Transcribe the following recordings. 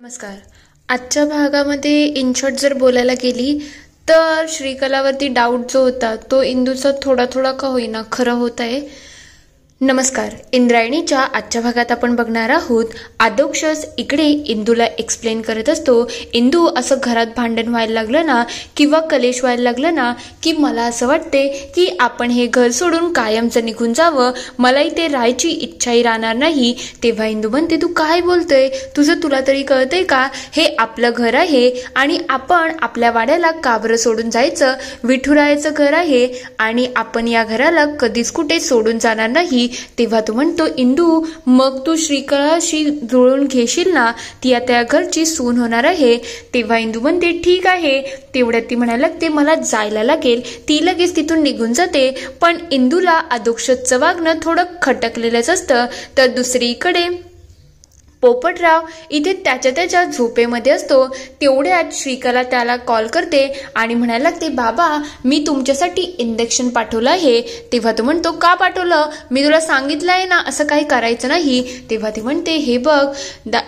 नमस्कार. आजच्या भागामध्ये इन शॉर्ट जर बोलायला गेली तर श्रीकलावरती डाऊट जो होता तो इंदूचा थोडा थोडा का होईना खरं होत आहे. नमस्कार. इंद्रायणीच्या आजच्या भागात आपण बघणार आहोत आदोक्षस इकडे इंदूला एक्सप्लेन करत असतो. इंदू असं घरात भांडण व्हायला लागलं ना किंवा कलेश व्हायला लागलं ना की मला असं वाटते की आपण हे घर सोडून कायमचं निघून जावं, मला इथे राहायची इच्छाही राहणार नाही. तेव्हा इंदू म्हणते तू काय बोलतोय, तुला तरी कळतंय का, हे आपलं घर आहे आणि आपण आपल्या वाड्याला का बरं सोडून जायचं, विठुरायाचं घर आहे आणि आपण या घराला कधीच कुठे सोडून जाणार नाही. तेव्हा तो म्हणतो इंदू मग तू श्रीकलाशी जुळून घेशील ना, ती आता या घरची सून होणार आहे. तेव्हा इंदू म्हणते ठीक आहे. तेवढ्यात ती म्हणायला लागते मला जायला लागेल. ती लगेच तिथून निघून जाते. पण इंदूला आदोक्षचं वागणं थोडं खटकलेलंच असतं. तर दुसरीकडे पोपटराव इथे त्याच्या झोपेमध्ये असतो. तेवढ्यात श्रीकला त्याला कॉल करते आणि म्हणायला लागते बाबा मी तुमच्यासाठी इंजेक्शन पाठवलं आहे. तेव्हा तो म्हणतो का पाठवलं, मी तुला सांगितलं आहे ना असं काही करायचं नाही. तेव्हा ती म्हणते हे बघ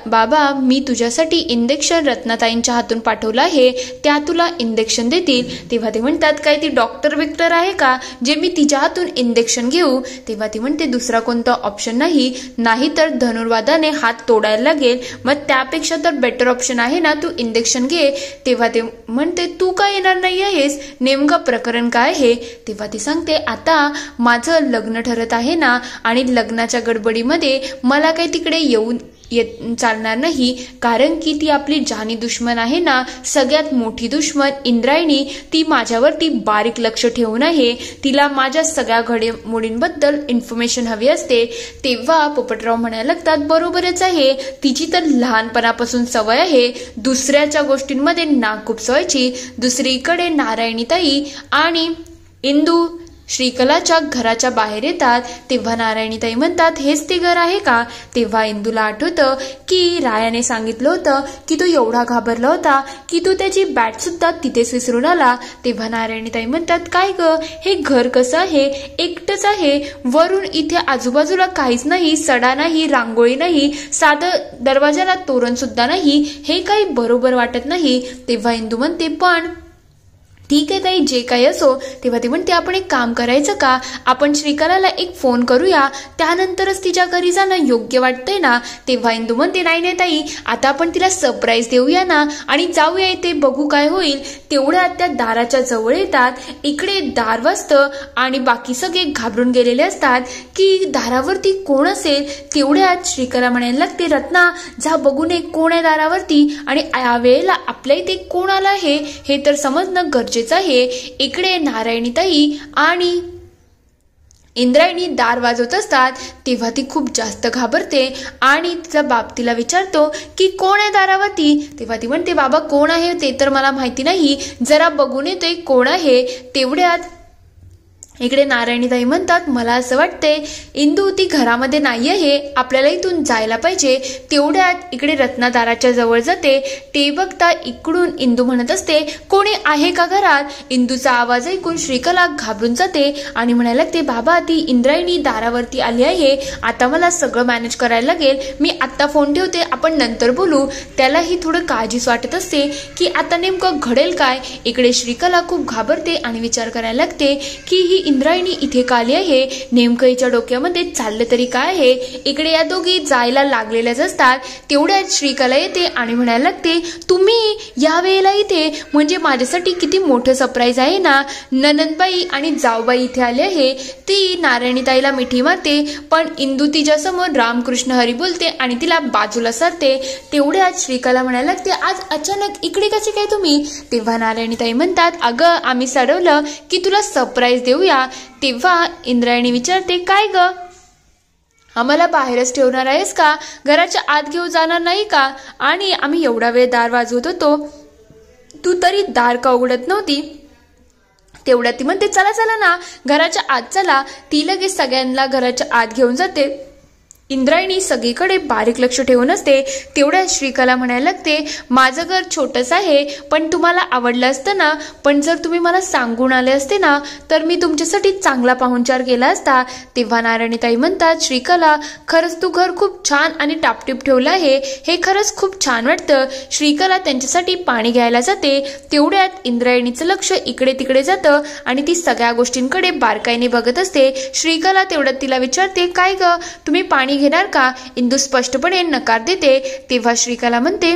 बाबा मी तुझ्यासाठी इंजेक्शन रत्नाताईंच्या हातून पाठवलं आहे, त्या तुला इंजेक्शन देतील. तेव्हा ते म्हणतात काय ती डॉक्टर विक्टर आहे का जे मी तिच्या हातून इंजेक्शन घेऊ. तेव्हा ती म्हणते दुसरा कोणता ऑप्शन नाही तर धनुर्वादाने हात तोडायला लागेल, मग त्यापेक्षा तर बेटर ऑप्शन आहे ना, तू इंजेक्शन घे. तेव्हा ते म्हणते तू का येणार नाही आहेस, नेमकं प्रकरण काय आहे. तेव्हा ती सांगते आता माझं लग्न ठरत आहे ना आणि लग्नाच्या गडबडीमध्ये मला काही तिकडे येऊन चालणार नाही, कारण की ती आपली जानी दुश्मन आहे ना, सगळ्यात मोठी दुश्मन इंद्रायणी. ती माझ्यावरती बारीक लक्ष ठेवून आहे, तिला माझ्या सगळ्या घडामोडींबद्दल इन्फॉर्मेशन हवी असते. तेव्हा पोपटराव म्हणायला लागतात बरोबरच आहे, तिची तर लहानपणापासून सवय आहे दुसऱ्याच्या गोष्टींमध्ये नाक खुपसवायची. दुसरीकडे नारायणीताई आणि इंदू श्रीकलाच्या घराच्या बाहेर येतात. तेव्हा नारायणीताई म्हणतात हेच ते घर आहे का. तेव्हा इंदूला आठवतं की रायाने सांगितलं होतं की तो एवढा घाबरला होता की तो त्याची बॅट सुद्धा तिथेच विसरून आला. तेव्हा नारायणीताई म्हणतात काय ग हे घर कसं आहे, एकटंच आहे, वरून इथे आजूबाजूला काहीच नाही, सडा नाही, रांगोळी नाही, साधं दरवाजाला तोरण सुद्धा नाही, हे काही बरोबर वाटत नाही. तेव्हा इंदू म्हणते पण ठीक आहे ताई जे काही असो. तेव्हा ती म्हणते आपण एक काम करायचं का, आपण श्रीकलाला एक फोन करूया, त्यानंतरच तिच्या घरी जाणं योग्य वाटतंय ना. तेव्हा इंदू म्हणते नाही ताई आता आपण तिला सरप्राईज देऊया ना आणि जाऊया, इथे बघू काय होईल. तेवढ्यात त्या दाराच्या जवळ येतात. इकडे दार वाजतं आणि बाकी सगळे घाबरून गेलेले असतात की दारावरती कोण असेल. तेवढ्यात श्रीकला म्हणायला लागते रत्ना जा बघून ये कोण आहे दारावरती आणि यावेळेला आपल्या इथे कोण आला आहे हे तर समजणं गरजेचं आहे. इकडे नारायणीताई आणि इंद्रायणी दार वाजवत असतात. तेव्हा ती खूप जास्त घाबरते आणि तिचा बाप तिला विचारतो की कोण आहे दारावरती. तेव्हा ती म्हणते बाबा कोण आहे ते तर मला माहिती नाही, जरा बघून येतोय कोण आहे. तेवढ्यात इकडे नारायणीताई म्हणतात मला असं वाटते इंदू ती घरामध्ये नाही आहे, आपल्याला इथून जायला पाहिजे. तेवढ्यात इकडे रत्ना दाराच्या जवळ जाते. ते बघता इकडून इंदू म्हणत असते कोणी आहे का घरात. इंदूचा आवाज ऐकून श्रीकला घाबरून जाते आणि म्हणायला लागते बाबा ती इंद्रायणी दारावरती आली आहे, आता मला सगळं मॅनेज करायला लागेल, मी आत्ता फोन ठेवते, आपण नंतर बोलू. त्यालाही थोडं काळजीच वाटत असते की आता नेमकं घडेल काय. इकडे श्रीकला खूप घाबरते आणि विचार करायला लागते की ही इंद्रायणी इथे का आली आहे, नेमकं हिच्या डोक्यामध्ये चाललं तरी काय आहे. इकडे या दोघी जायला लागलेल्याच असतात. तेवढ्यात श्रीकला येते आणि म्हणायला लागते तुम्ही या वेळेला इथे, म्हणजे माझ्यासाठी किती मोठं सरप्राईज आहे ना. ननंदबाई आणि जाऊबाई इथे आले आहे. ती नारायणीताईला मिठी मारते पण इंदू तिच्या समोर रामकृष्ण हरी बोलते आणि तिला बाजूला सरते. तेवढ्यात श्रीकला म्हणायला लागते आज अचानक इकडे कसे काय तुम्ही. तेव्हा नारायणीताई म्हणतात अगं आम्ही ठरवलं की तुला सरप्राईज देऊया. तेव्हा इंद्रायणी विचारते काय ग, आम्हाला बाहेरच ठेवणार आहेस का, घराच्या आत घेऊन जाणार नाही का, आणि आम्ही एवढा वेळ दार वाजवत होतो तू तरी दार का उघडत नव्हती. तेवढ्यात ती म्हणते चला ना घराच्या आत चला. ती लगेच सगळ्यांना घराच्या आत घेऊन जाते. इंद्रायणी सगळीकडे बारीक लक्ष ठेवून असते. तेवढ्यात श्रीकला म्हणायला लागते, माझं घर छोटंच आहे पण तुम्हाला आवडलं असतं ना, पण जर तुम्ही मला सांगून आले असते ना तर मी तुमच्यासाठी चांगला पाहुणचार केला असता. तेव्हा नारायणीताई म्हणतात, श्रीकला खरंच तू घर खूप छान आणि टापटीप ठेवलं आहे, हे खरंच खूप छान वाटतं. श्रीकला त्यांच्यासाठी पाणी घ्यायला जाते. तेवढ्यात इंद्रायणीचं लक्ष इकडे तिकडे जातं आणि ती सगळ्या गोष्टींकडे बारकाईने बघत असते. श्रीकला तेवढ्यात तिला विचारते, काय ग तुम्ही पाणी घेणार का? इंदू स्पष्टपणे नकार देते. तेव्हा श्रीकला म्हणते,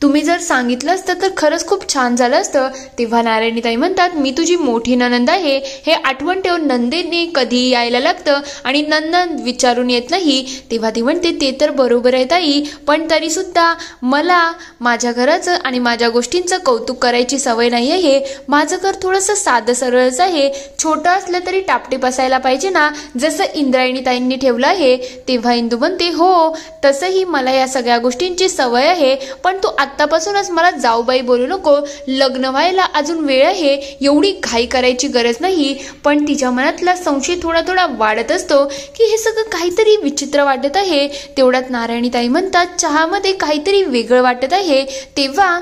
तुम्ही जर सांगितलं असतं तर खरंच खूप छान झालं असतं. तेव्हा नारायणीताई म्हणतात, मी तुझी मोठी नणंद आहे हे आठवण ठेव. नंदेने कधी यायला लागतं आणि नंदन विचारून येत नाही. तेव्हा ती म्हणते, ते तर बरोबर आहे ताई, पण तरी सुद्धा मला माझ्या घराचं आणि माझ्या गोष्टींचं कौतुक करायची सवय नाही आहे. माझं घर थोडंसं साधं सरळच आहे. छोटं असलं तरी टापटीप असायला पाहिजे ना, जसं इंद्रायणीताईंनी ठेवलं आहे. तेव्हा इंदू म्हणते, हो तसंही मला या सगळ्या गोष्टींची सवय आहे, पण तू आत्तापासूनच मला जाऊबाई बोलू नको. लग्न व्हायला अजून वेळ आहे, एवढी घाई करायची गरज नाही. पण तिच्या मनातला संशय थोडा थोडा वाढत असतो की हे सगळं काहीतरी विचित्र वाटत आहे. तेवढ्यात नारायणीताई म्हणतात, चहामध्ये काहीतरी वेगळं वाटत आहे. तेव्हा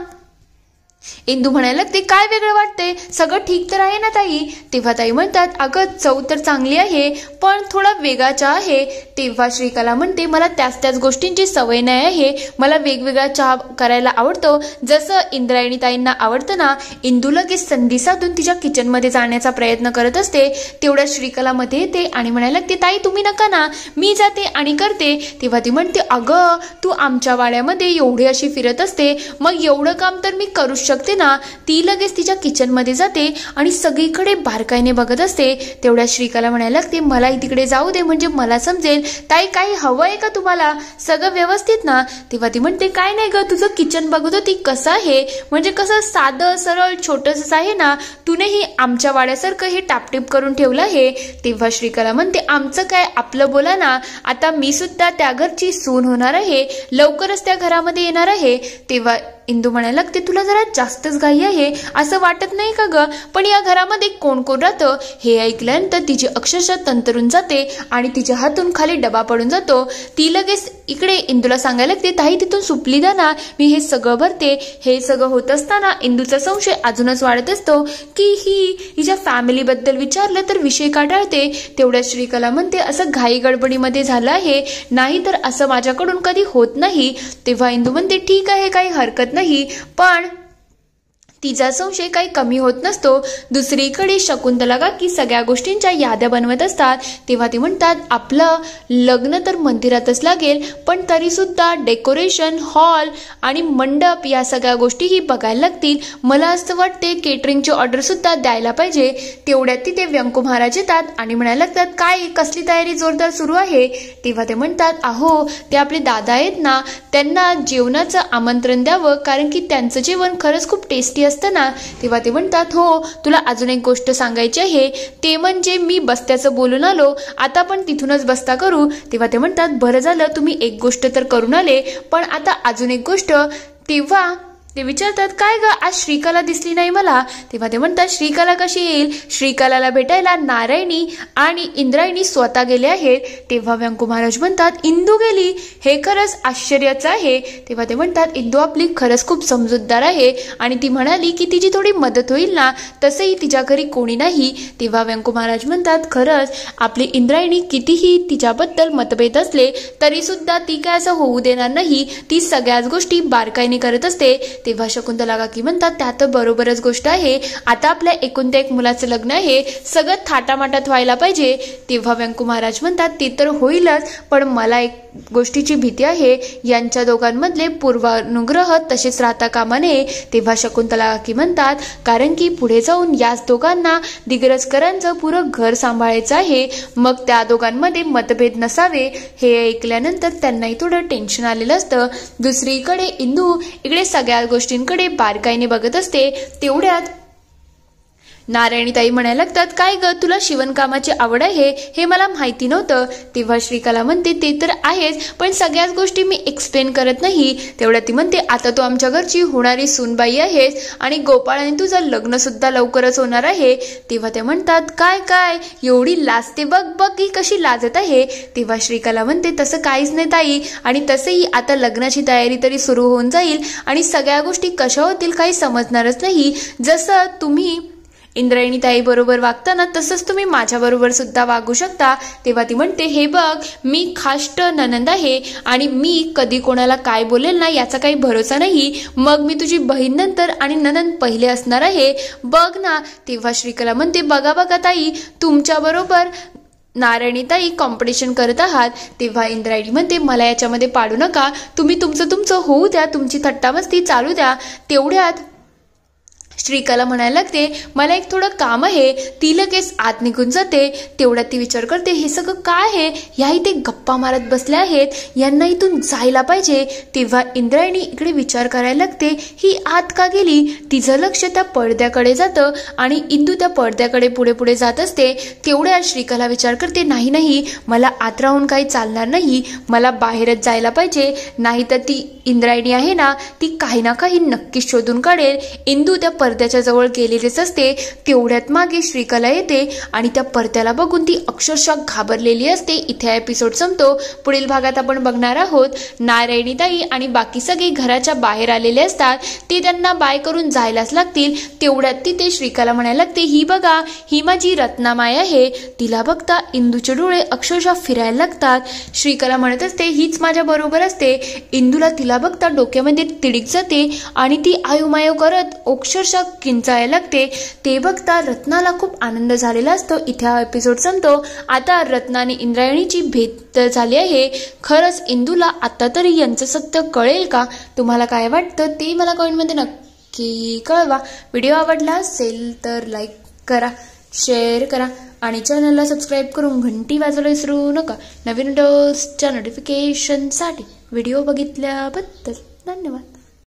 इंदू म्हणायला लागते, काय वेगळं वाटतंय? सगळं ठीक तर आहे ना ताई? तेव्हा ताई म्हणतात, अगं चव तर चांगली आहे पण थोडा वेगळा चहा आहे. तेव्हा श्रीकला म्हणते, मला त्याच गोष्टींची सवय नाही आहे, मला वेगवेगळा चहा करायला आवडतो जसं इंद्रायणी ताईंना आवडतं ना. इंदू लगेच संधी साधून तिच्या किचनमध्ये जाण्याचा प्रयत्न करत असते. तेवढ्या श्रीकला मध्ये येते आणि म्हणायला लागते, ताई तुम्ही नका ना, मी जाते आणि करते. तेव्हा ती म्हणते, अगं तू आमच्या वाड्यामध्ये एवढी अशी फिरत असते, मग एवढं काम तर मी करू शकते ना. ती लगेच तिच्या किचन मध्ये जाते आणि सगळीकडे बारकाईने बघत असते. तेवढ्या श्रीकला म्हणायला लागते, मलाही तिकडे जाऊ दे म्हणजे मला समजेल. ताई काही हवंय का तुम्हाला? सगळं व्यवस्थित ना? तेव्हा ती म्हणते, काय नाही ग, तुझं किचन बघत होती कसं आहे, म्हणजे कसं साधं सरळ छोटंसं आहे ना, तुनेही आमच्या वाड्यासारखं हे टापटीप करून ठेवलं आहे. तेव्हा श्रीकला म्हणते, आमचं काय आपलं बोला ना, आता मी सुद्धा त्या घरची सून होणार आहे, लवकरच त्या घरामध्ये येणार आहे. तेव्हा इंदू म्हणायला लागते, तुला जरा जास्तच घाई आहे असं वाटत नाही का ग? पण या घरामध्ये कोण कोण राहतं? हे ऐकल्यानंतर तिची अक्षरशः तंतरून जाते आणि तिच्या हातून खाली डबा पडून जातो. ती लगेच इकडे इंदूला सांगायला लागते, ताई तिथून सुपली द्या ना, मी हे सगळं भरते. हे सगळं होत असताना इंदूचा संशय अजूनच वाढत असतो की ही हिच्या फॅमिलीबद्दल विचारलं तर विषय का टाळते. तेवढ्या श्रीकला म्हणते, असं घाई गडबडीमध्ये झालं आहे, नाही तर असं माझ्याकडून कधी होत नाही. तेव्हा इंदू म्हणते, ठीक आहे काही हरकत नाही, पण तिचा संशय काही कमी होत नसतो. दुसरीकडे शकुंतला काकी सगळ्या गोष्टींच्या याद्या बनवत असतात. तेव्हा ती म्हणतात, आपलं लग्न तर मंदिरातच लागेल, पण तरी सुद्धा डेकोरेशन, हॉल आणि मंडप या सगळ्या गोष्टीही बघायला लागतील. मला असं वाटते केटरिंगची ऑर्डर सुद्धा द्यायला पाहिजे. तेवढ्यात तिथे व्यंकू महाराज येतात आणि म्हणायला लागतात, काय कसली तयारी जोरदार सुरू आहे? तेव्हा ते म्हणतात, अहो ते आपले दादा आहेत ना, त्यांना जेवणाचं आमंत्रण द्यावं, कारण की त्यांचं जेवण खरंच खूप टेस्टी असतं ना. तेव्हा ते म्हणतात, हो तुला अजून एक गोष्ट सांगायची आहे, ते म्हणजे मी बस्त्याचं बोलून आलो, आता पण तिथूनच बस्ता करू. तेव्हा ते म्हणतात, बरं झालं तुम्ही एक गोष्ट तर करून आले, पण आता अजून एक गोष्ट. तेव्हा ते विचारतात, काय ग आज श्रीकला दिसली नाही मला? तेव्हा ते म्हणतात, श्रीकला कशी येईल? श्रीकलाला भेटायला नारायणी आणि इंद्रायणी स्वतः गेले आहेत. तेव्हा व्यंकू महाराज म्हणतात, इंदू गेली? हे खरंच आश्चर्याचं आहे. तेव्हा ते म्हणतात, इंदू आपली खरंच खूप समजूतदार आहे आणि ती म्हणाली की तिची थोडी मदत होईल ना, तसंही तिच्या घरी कोणी नाही. तेव्हा व्यंकू महाराज म्हणतात, खरंच आपली इंद्रायणी कितीही तिच्याबद्दल मतभेद असले तरी सुद्धा ती काय असं होऊ देणार नाही, ती सगळ्याच गोष्टी बारकाईने करत असते. तेव्हा शकुंतला काकी म्हणतात, त्यात बरोबरच गोष्ट आहे, आता आपल्या एकुलत्या एक मुलाचं लग्न आहे, सगळं थाटामाटात व्हायला पाहिजे. तेव्हा व्यंकू महाराज म्हणतात, ते तर होईलच, पण मला एक गोष्टीची भीती आहे, यांच्या दोघांमधले पूर्वानुग्रह तसेच राहता कामा नये. तेव्हा शकुंतला काकी म्हणतात, कारण की पुढे जाऊन याच दोघांना दिग्रजकरांचं पुरं घर सांभाळायचं आहे, मग त्या दोघांमध्ये मतभेद नसावे. हे ऐकल्यानंतर त्यांनाही थोडं टेन्शन आलेलं असतं. दुसरीकडे इंदू इकडे सगळ्या गोष्टींकडे बारकाईने बघत असते. तेवढ्यात नारायणीताई म्हणायला लागतात, काय ग तुला शिवणकामाची आवड आहे हे मला माहिती नव्हतं. तेव्हा श्रीकला म्हणते, ते तर आहेच, पण सगळ्याच गोष्टी मी एक्सप्लेन करत नाही. तेवढ्या ती म्हणते, आता तू आमच्या घरची होणारी सूनबाई आहेस आणि गोपाळाने तुझं लग्न सुद्धा लवकरच होणार आहे. तेव्हा ते म्हणतात, काय काय एवढी लाजते, बघ बघ ही कशी लाजत आहे. तेव्हा श्रीकला म्हणते, तसं काहीच नाही ताई, आणि तसंही आता लग्नाची तयारी तरी सुरू होऊन जाईल आणि सगळ्या गोष्टी कशा होतील काही समजणारच नाही. जसं तुम्ही इंद्रायणीताई बरोबर वागताना तसंच तुम्ही माझ्याबरोबर सुद्धा वागू शकता. तेव्हा ती म्हणते, हे बघ मी खाष्ट ननंद आहे आणि मी कधी कोणाला काय बोलेल ना याचा काही भरोसा नाही. मग मी तुझी बहीण नंतर आणि ननंद पहिले असणार आहे, बघ ना. तेव्हा श्रीकला म्हणते, बघा बघा ताई, तुमच्याबरोबर नारायणीताई कॉम्पिटिशन करत आहात. तेव्हा इंद्रायणी म्हणते, मला याच्यामध्ये पाडू नका, तुम्ही तुमचं होऊ द्या, तुमची थट्टामस्ती चालू द्या. तेवढ्यात श्रीकला म्हणायला लागते, मला एक थोडं काम आहे. ती लगेच आत निघून जाते. तेवढ्यात ती विचार करते, हे सगळं काय आहे, ह्या इथे गप्पा मारत बसल्या आहेत, यांना इथून जायला पाहिजे. तेव्हा इंद्रायणी इकडे विचार करायला लागते, ही आत का गेली. तिचं लक्ष त्या पडद्याकडे जातं आणि इंदू त्या पडद्याकडे पुढे पुढे जात असते. तेवढ्यात श्रीकला विचार करते, नाही नाही, मला आत राहून काही चालणार नाही, मला बाहेरच जायला पाहिजे, नाहीतर ती इंद्रायणी आहे ना, ती काही ना काही नक्कीच शोधून काढेल. इंदू त्या पडद्याच्या जवळ गेलेलीच असते. तेवढ्यात मागे श्रीकला येते आणि त्या पडद्याला बघून ती अक्षरशः घाबरलेली असते. इथे एपिसोड संपतो. पुढील भागात आपण बघणार आहोत नारायणीताई आणि बाकी सगळे घराच्या बाहेर आलेले असतात. ते त्यांना बाय करून जायलाच लागतील. तेवढ्यात तिथे श्रीकला म्हणायला लागते, ही बघा, ही माझी रत्नामाई आहे. तिला बघता इंदूचे डोळे अक्षरशः फिरायला लागतात. श्रीकला म्हणत असते, हीच माझ्या बरोबर असते. इंदूला तिला बघता डोक्यामध्ये तिडीक जाते आणि ती आयुमायू करत अक्षरशः किंचायला लागते. ते बघता रत्नाला खूप आनंद झालेला असतो. इथे हा एपिसोड संपतो. आता रत्ना आणि इंद्रायणीची भेट झाली आहे. खरंच इंदूला आता तरी यांचं सत्य कळेल का? तुम्हाला काय वाटतं ते मला कमेंटमध्ये नक्की कळवा. व्हिडिओ आवडला असेल तर लाईक करा, शेअर करा आणि चॅनलला सबस्क्राईब करून घंटी वाजवायला विसरू नका. नवीन व्हिडिओजच्या नोटिफिकेशनसाठी. व्हिडिओ बघितल्याबद्दल धन्यवाद.